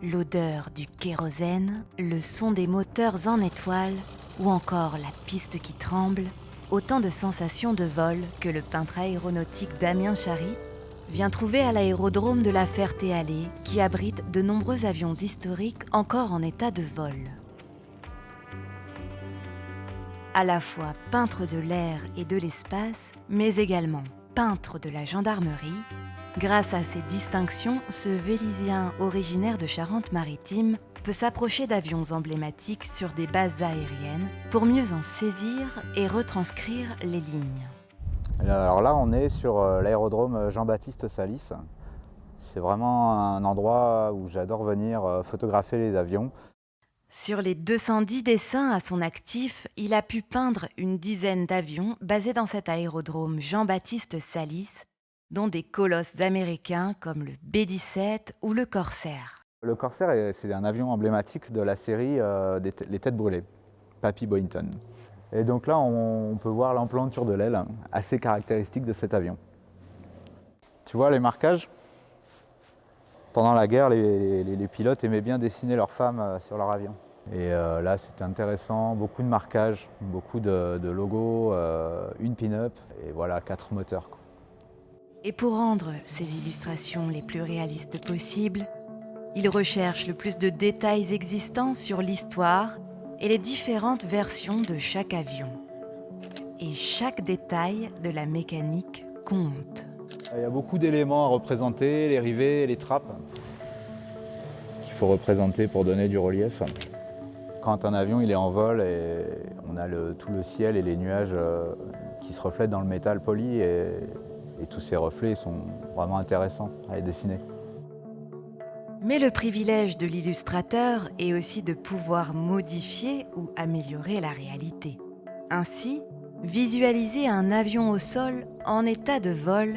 L'odeur du kérosène, le son des moteurs en étoile ou encore la piste qui tremble, autant de sensations de vol que le peintre aéronautique Damien Chary vient trouver à l'aérodrome de la Ferté-Alais qui abrite de nombreux avions historiques encore en état de vol. À la fois peintre de l'air et de l'espace, mais également peintre de la gendarmerie, grâce à ces distinctions, ce Vélisien originaire de Charente-Maritime peut s'approcher d'avions emblématiques sur des bases aériennes pour mieux en saisir et retranscrire les lignes. Alors là, on est sur l'aérodrome Jean-Baptiste Salis. C'est vraiment un endroit où j'adore venir photographier les avions. Sur les 210 dessins à son actif, il a pu peindre une dizaine d'avions basés dans cet aérodrome Jean-Baptiste Salis, dont des colosses américains comme le B-17 ou le Corsair. Le Corsair, c'est un avion emblématique de la série Les Têtes Brûlées, Papy Boynton. Et donc là, on peut voir l'emplanture de l'aile, assez caractéristique de cet avion. Tu vois les marquages ? Pendant la guerre, les pilotes aimaient bien dessiner leurs femmes sur leur avion. Et là, c'est intéressant, beaucoup de marquages, beaucoup de logos, une pin-up, et voilà, 4 moteurs. Et pour rendre ces illustrations les plus réalistes possibles, il recherche le plus de détails existants sur l'histoire et les différentes versions de chaque avion. Et chaque détail de la mécanique compte. Il y a beaucoup d'éléments à représenter, les rivets, les trappes, qu'il faut représenter pour donner du relief. Quand un avion il est en vol, et on a tout le ciel et les nuages qui se reflètent dans le métal poli, et tous ces reflets sont vraiment intéressants à les dessiner. Mais le privilège de l'illustrateur est aussi de pouvoir modifier ou améliorer la réalité. Ainsi, visualiser un avion au sol en état de vol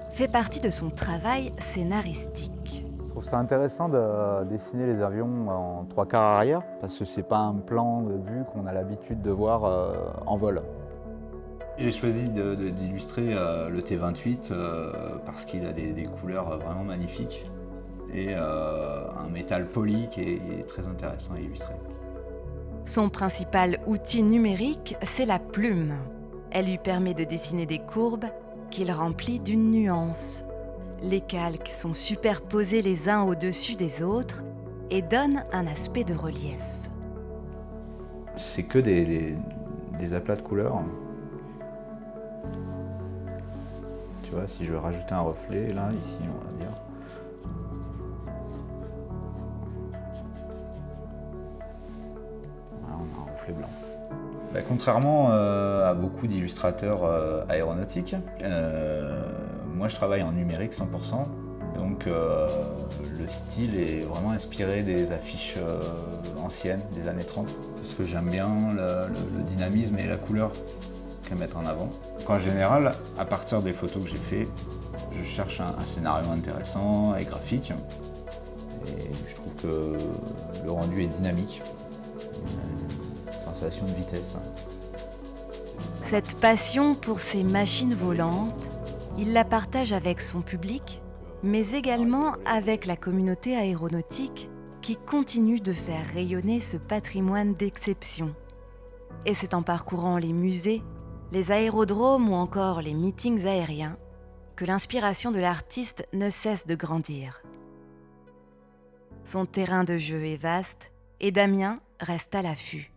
fait partie de son travail scénaristique. Je trouve ça intéressant de dessiner les avions en 3/4 arrière, parce que c'est pas un plan de vue qu'on a l'habitude de voir en vol. J'ai choisi d'illustrer le T-28 parce qu'il a des couleurs vraiment magnifiques et un métal poli qui est très intéressant à illustrer. Son principal outil numérique, c'est la plume. Elle lui permet de dessiner des courbes qu'il remplit d'une nuance. Les calques sont superposés les uns au-dessus des autres et donnent un aspect de relief. C'est que des aplats de couleurs. Tu vois, si je veux rajouter un reflet, là, ici, on va dire. Voilà, on a un reflet blanc. Contrairement à beaucoup d'illustrateurs aéronautiques, moi je travaille en numérique 100%, donc le style est vraiment inspiré des affiches anciennes des années 30, parce que j'aime bien le dynamisme et la couleur qu'elles mettent en avant. En général, à partir des photos que j'ai faites, je cherche un scénario intéressant et graphique, et je trouve que le rendu est dynamique. Sensation de vitesse. Cette passion pour ces machines volantes, il la partage avec son public, mais également avec la communauté aéronautique qui continue de faire rayonner ce patrimoine d'exception. Et c'est en parcourant les musées, les aérodromes ou encore les meetings aériens que l'inspiration de l'artiste ne cesse de grandir. Son terrain de jeu est vaste et Damien reste à l'affût.